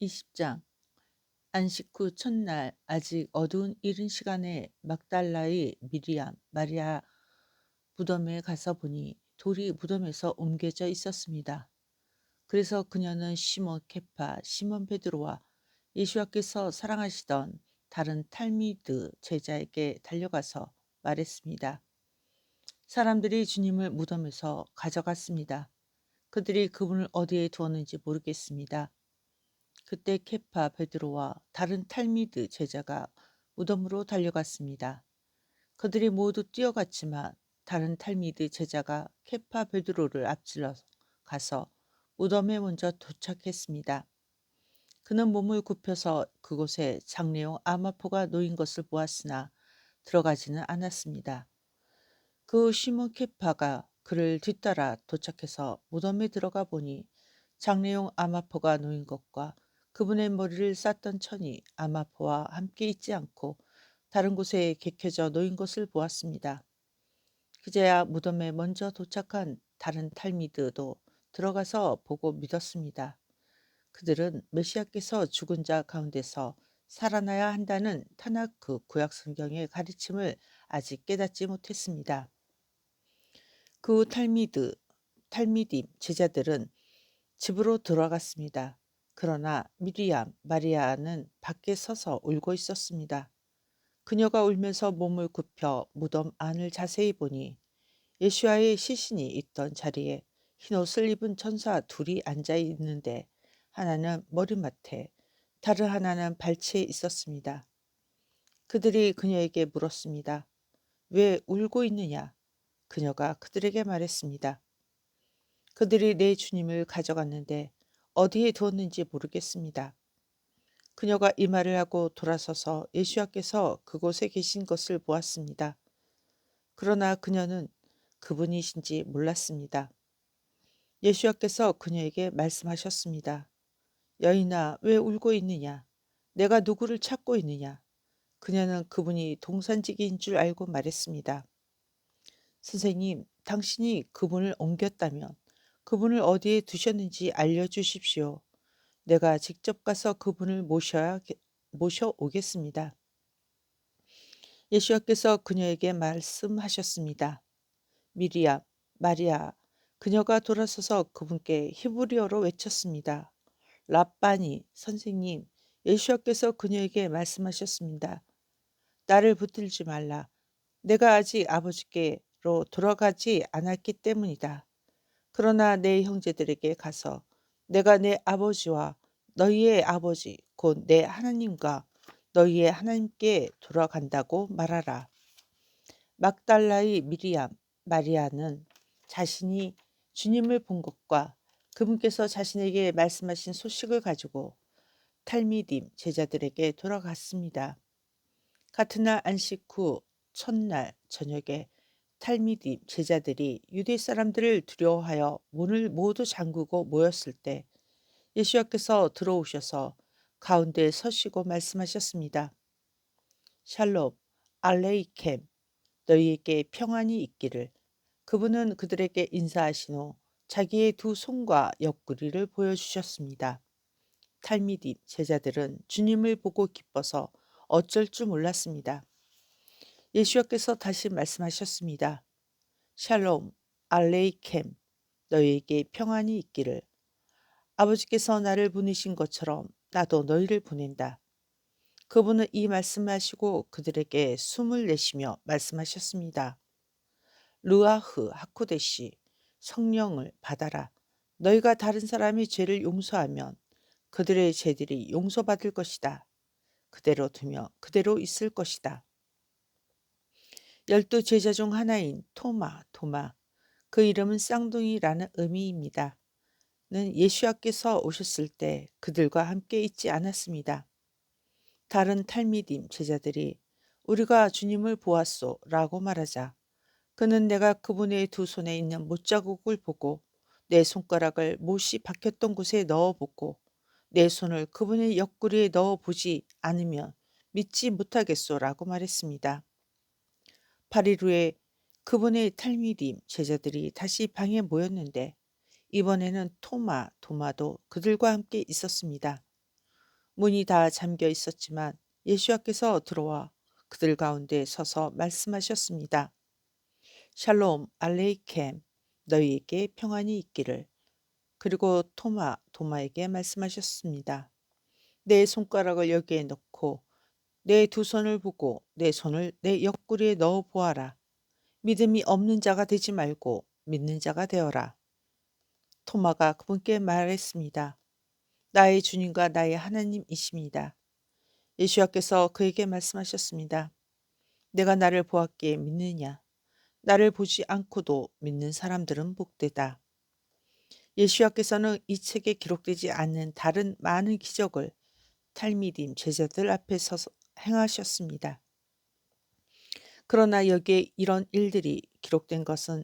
20장. 안식 후 첫날 아직 어두운 이른 시간에 막달라의 미리암 마리아 무덤에 가서 보니 돌이 무덤에서 옮겨져 있었습니다. 그래서 그녀는 시몬 케파, 시몬 베드로와 예수께서 사랑하시던 다른 탈미드 제자에게 달려가서 말했습니다. 사람들이 주님을 무덤에서 가져갔습니다. 그들이 그분을 어디에 두었는지 모르겠습니다. 그때 케파 베드로와 다른 탈미드 제자가 무덤으로 달려갔습니다. 그들이 모두 뛰어갔지만 다른 탈미드 제자가 케파 베드로를 앞질러 가서 무덤에 먼저 도착했습니다. 그는 몸을 굽혀서 그곳에 장례용 아마포가 놓인 것을 보았으나 들어가지는 않았습니다. 그 시몬 케파가 그를 뒤따라 도착해서 무덤에 들어가 보니 장례용 아마포가 놓인 것과 그분의 머리를 쌌던 천이 아마포와 함께 있지 않고 다른 곳에 개켜져 놓인 것을 보았습니다. 그제야 무덤에 먼저 도착한 다른 탈미드도 들어가서 보고 믿었습니다. 그들은 메시아께서 죽은 자 가운데서 살아나야 한다는 타나크 구약 성경의 가르침을 아직 깨닫지 못했습니다. 그 탈미dim 제자들은 집으로 돌아갔습니다. 그러나 미리암, 마리아는 밖에 서서 울고 있었습니다. 그녀가 울면서 몸을 굽혀 무덤 안을 자세히 보니 예수와의 시신이 있던 자리에 흰옷을 입은 천사 둘이 앉아 있는데 하나는 머리맡에 다른 하나는 발치에 있었습니다. 그들이 그녀에게 물었습니다. 왜 울고 있느냐? 그녀가 그들에게 말했습니다. 그들이 내 주님을 가져갔는데 어디에 두었는지 모르겠습니다. 그녀가 이 말을 하고 돌아서서 예수께서 그곳에 계신 것을 보았습니다. 그러나 그녀는 그분이신지 몰랐습니다. 예수께서 그녀에게 말씀하셨습니다. 여인아, 왜 울고 있느냐? 내가 누구를 찾고 있느냐? 그녀는 그분이 동산지기인 줄 알고 말했습니다. 선생님, 당신이 그분을 옮겼다면 그분을 어디에 두셨는지 알려주십시오. 내가 직접 가서 그분을 모셔오겠습니다. 예수께서 그녀에게 말씀하셨습니다. 미리암, 마리아. 그녀가 돌아서서 그분께 히브리어로 외쳤습니다. 랍바니, 선생님. 예수께서 그녀에게 말씀하셨습니다. 나를 붙들지 말라. 내가 아직 아버지께로 돌아가지 않았기 때문이다. 그러나 내 형제들에게 가서 내가 내 아버지와 너희의 아버지 곧 내 하나님과 너희의 하나님께 돌아간다고 말하라. 막달라의 미리암, 마리아는 자신이 주님을 본 것과 그분께서 자신에게 말씀하신 소식을 가지고 탈미딤 제자들에게 돌아갔습니다. 같은 날 안식 후 첫날 저녁에 탈미딤 제자들이 유대 사람들을 두려워하여 문을 모두 잠그고 모였을 때 예수께서 들어오셔서 가운데 서시고 말씀하셨습니다. 샬롬, 알레이켐, 너희에게 평안이 있기를. 그분은 그들에게 인사하신 후 자기의 두 손과 옆구리를 보여주셨습니다. 탈미딤 제자들은 주님을 보고 기뻐서 어쩔 줄 몰랐습니다. 예수께서 다시 말씀하셨습니다. 샬롬, 알레이켐, 너희에게 평안이 있기를. 아버지께서 나를 보내신 것처럼 나도 너희를 보낸다. 그분은 이 말씀하시고 그들에게 숨을 내쉬며 말씀하셨습니다. 르아흐 하쿠데시, 성령을 받아라. 너희가 다른 사람의 죄를 용서하면 그들의 죄들이 용서받을 것이다. 그대로 두며 그대로 있을 것이다. 12 제자 중 하나인 토마, 그 이름은 쌍둥이라는 의미입니다. 는 예수께서 오셨을 때 그들과 함께 있지 않았습니다. 다른 탈미딤 제자들이 우리가 주님을 보았소 라고 말하자 그는 내가 그분의 두 손에 있는 못자국을 보고 내 손가락을 못이 박혔던 곳에 넣어보고 내 손을 그분의 옆구리에 넣어보지 않으면 믿지 못하겠소 라고 말했습니다. 8일 후에 그분의 탈미딤 제자들이 다시 방에 모였는데 이번에는 토마도 그들과 함께 있었습니다. 문이 다 잠겨 있었지만 예수와께서 들어와 그들 가운데 서서 말씀하셨습니다. 샬롬 알레이켐, 너희에게 평안이 있기를. 그리고 도마에게 말씀하셨습니다. 내 손가락을 여기에 넣고 내 두 손을 보고 내 손을 내 옆구리에 넣어 보아라. 믿음이 없는 자가 되지 말고 믿는 자가 되어라. 토마가 그분께 말했습니다. 나의 주님과 나의 하나님이십니다. 예수와께서 그에게 말씀하셨습니다. 내가 나를 보았기에 믿느냐? 나를 보지 않고도 믿는 사람들은 복되다. 예수와께서는 이 책에 기록되지 않는 다른 많은 기적을 탈미dim 제자들 앞에 서서 행하셨습니다. 그러나 여기에 이런 일들이 기록된 것은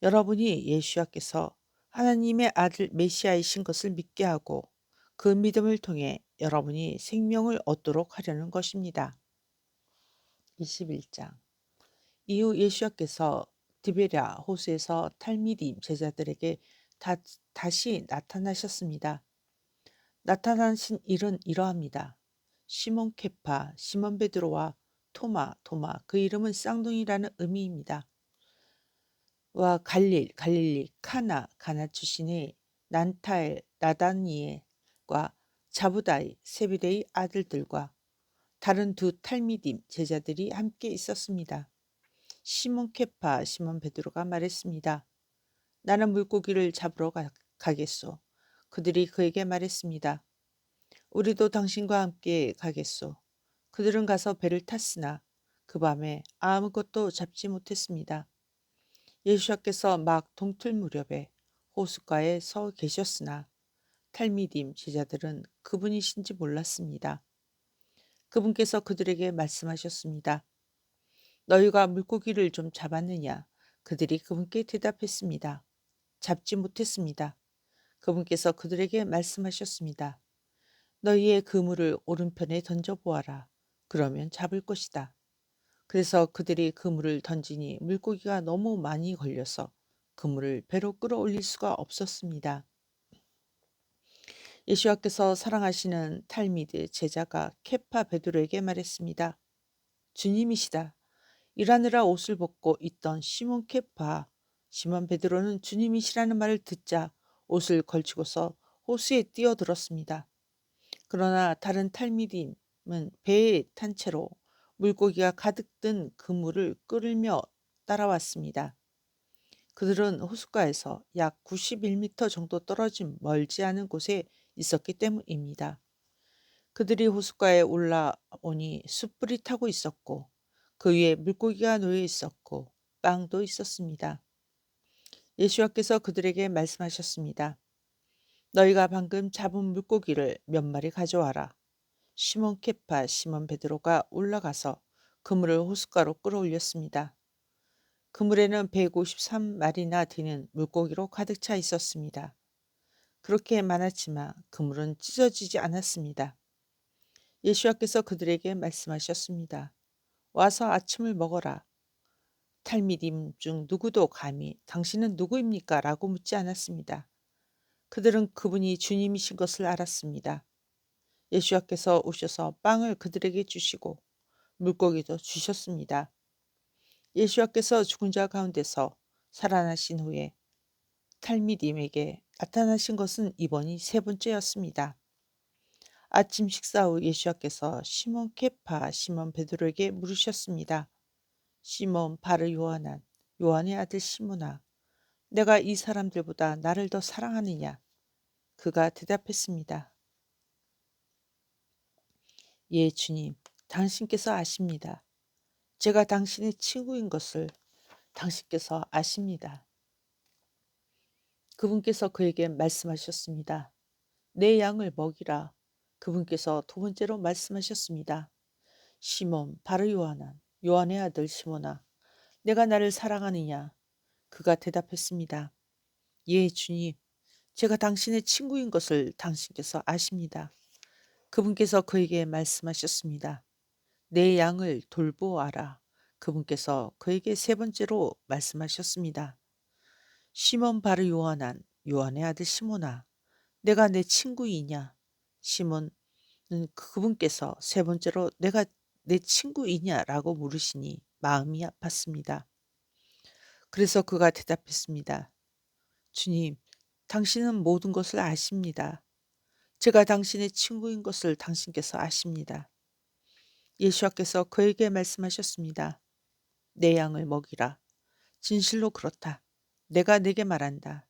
여러분이 예수와께서 하나님의 아들 메시아이신 것을 믿게 하고 그 믿음을 통해 여러분이 생명을 얻도록 하려는 것입니다. 21장. 이후 예수와께서 디베랴 호수에서 탈미dim 제자들에게 다시 나타나셨습니다. 나타나신 일은 이러합니다. 시몬 케파, 시몬 베드로와 토마, 그 이름은 쌍둥이라는 의미입니다. 와 갈릴리, 가나 출신의 난타엘, 나다니엘과 자부다이, 세베데의 아들들과 다른 두 탈미dim 제자들이 함께 있었습니다. 시몬 케파, 시몬 베드로가 말했습니다. 나는 물고기를 잡으러 가겠소. 그들이 그에게 말했습니다. 우리도 당신과 함께 가겠소. 그들은 가서 배를 탔으나 그 밤에 아무것도 잡지 못했습니다. 예수께서 막 동틀 무렵에 호숫가에 서 계셨으나 탈미dim 제자들은 그분이신지 몰랐습니다. 그분께서 그들에게 말씀하셨습니다. 너희가 물고기를 좀 잡았느냐? 그들이 그분께 대답했습니다. 잡지 못했습니다. 그분께서 그들에게 말씀하셨습니다. 너희의 그물을 오른편에 던져보아라. 그러면 잡을 것이다. 그래서 그들이 그물을 던지니 물고기가 너무 많이 걸려서 그물을 배로 끌어올릴 수가 없었습니다. 예수와께서 사랑하시는 탈미드 제자가 케파 베드로에게 말했습니다. 주님이시다. 일하느라 옷을 벗고 있던 시몬 케파, 시몬 베드로는 주님이시라는 말을 듣자 옷을 걸치고서 호수에 뛰어들었습니다. 그러나 다른 탈미딤은 배에 탄 채로 물고기가 가득 든 그물을 끌며 따라왔습니다. 그들은 호숫가에서 약 91m 정도 떨어진 멀지 않은 곳에 있었기 때문입니다. 그들이 호숫가에 올라오니 숯불이 타고 있었고 그 위에 물고기가 놓여 있었고 빵도 있었습니다. 예수와께서 그들에게 말씀하셨습니다. 너희가 방금 잡은 물고기를 몇 마리 가져와라. 시몬 케파, 시몬 베드로가 올라가서 그물을 호숫가로 끌어올렸습니다. 그물에는 153마리나 되는 물고기로 가득 차 있었습니다. 그렇게 많았지만 그물은 찢어지지 않았습니다. 예수와께서 그들에게 말씀하셨습니다. 와서 아침을 먹어라. 탈미dim 중 누구도 감히 당신은 누구입니까? 라고 묻지 않았습니다. 그들은 그분이 주님이신 것을 알았습니다. 예수와께서 오셔서 빵을 그들에게 주시고 물고기도 주셨습니다. 예수와께서 죽은 자 가운데서 살아나신 후에 탈미딤에게 나타나신 것은 이번이 세 번째였습니다. 아침 식사 후 예수와께서 시몬 케파, 시몬 베드로에게 물으셨습니다. 시몬 바르 요한한, 요한의 아들 시몬아, 내가 이 사람들보다 나를 더 사랑하느냐? 그가 대답했습니다. 예, 주님, 당신께서 아십니다. 제가 당신의 친구인 것을 당신께서 아십니다. 그분께서 그에게 말씀하셨습니다. 내 양을 먹이라. 그분께서 두 번째로 말씀하셨습니다. 시몬 바르 요한아, 요한의 아들 시몬아, 내가 나를 사랑하느냐? 그가 대답했습니다. 예, 주님, 제가 당신의 친구인 것을 당신께서 아십니다. 그분께서 그에게 말씀하셨습니다. 내 양을 돌보아라. 그분께서 그에게 세 번째로 말씀하셨습니다. 시몬 바르 요한한, 요한의 아들 시몬아, 내가 내 친구이냐? 시몬, 그분께서 세 번째로 "내가 내 친구이냐?"라고 물으시니 마음이 아팠습니다. 그래서 그가 대답했습니다. "주님, 당신은 모든 것을 아십니다. 제가 당신의 친구인 것을 당신께서 아십니다." 예수와께서 그에게 말씀하셨습니다. "내 양을 먹이라. 진실로 그렇다. 내가 네게 말한다.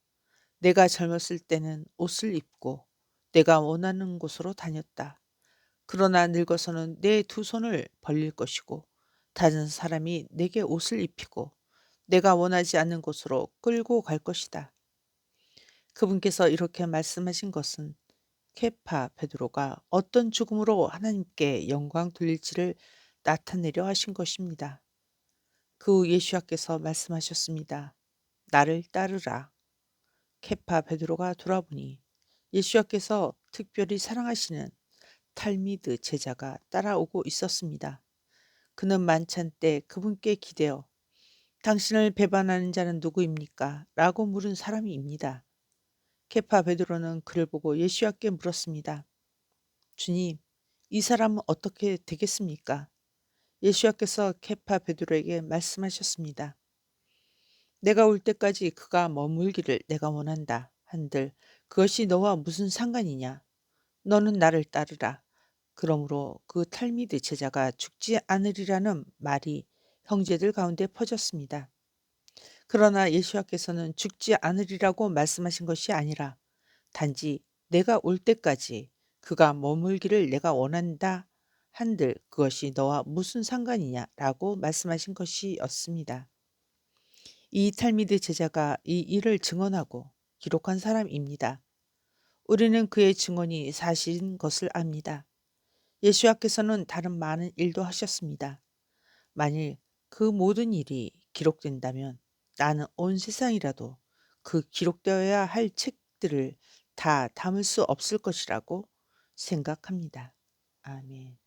내가 젊었을 때는 옷을 입고 내가 원하는 곳으로 다녔다. 그러나 늙어서는 내 두 손을 벌릴 것이고 다른 사람이 내게 옷을 입히고 내가 원하지 않는 곳으로 끌고 갈 것이다." 그분께서 이렇게 말씀하신 것은 케파 베드로가 어떤 죽음으로 하나님께 영광 돌릴지를 나타내려 하신 것입니다. 그 후 예수와께서 말씀하셨습니다. "나를 따르라." 케파 베드로가 돌아보니 예수와께서 특별히 사랑하시는 탈미드 제자가 따라오고 있었습니다. 그는 만찬 때 그분께 기대어 "당신을 배반하는 자는 누구입니까?" 라고 물은 사람입니다. 케파 베드로는 그를 보고 예수와께 물었습니다. "주님, 이 사람은 어떻게 되겠습니까?" 예수와께서 케파 베드로에게 말씀하셨습니다. "내가 올 때까지 그가 머물기를 내가 원한다 한들 그것이 너와 무슨 상관이냐? 너는 나를 따르라." 그러므로 그 탈미드 제자가 죽지 않으리라는 말이 형제들 가운데 퍼졌습니다. 그러나 예수와께서는 죽지 않으리라고 말씀하신 것이 아니라 단지 "내가 올 때까지 그가 머물기를 내가 원한다 한들 그것이 너와 무슨 상관이냐?"라고 말씀하신 것이었습니다. 이 탈미드 제자가 이 일을 증언하고 기록한 사람입니다. 우리는 그의 증언이 사실인 것을 압니다. 예수와께서는 다른 많은 일도 하셨습니다. 만일 그 모든 일이 기록된다면 나는 온 세상이라도 그 기록되어야 할 책들을 다 담을 수 없을 것이라고 생각합니다. 아멘.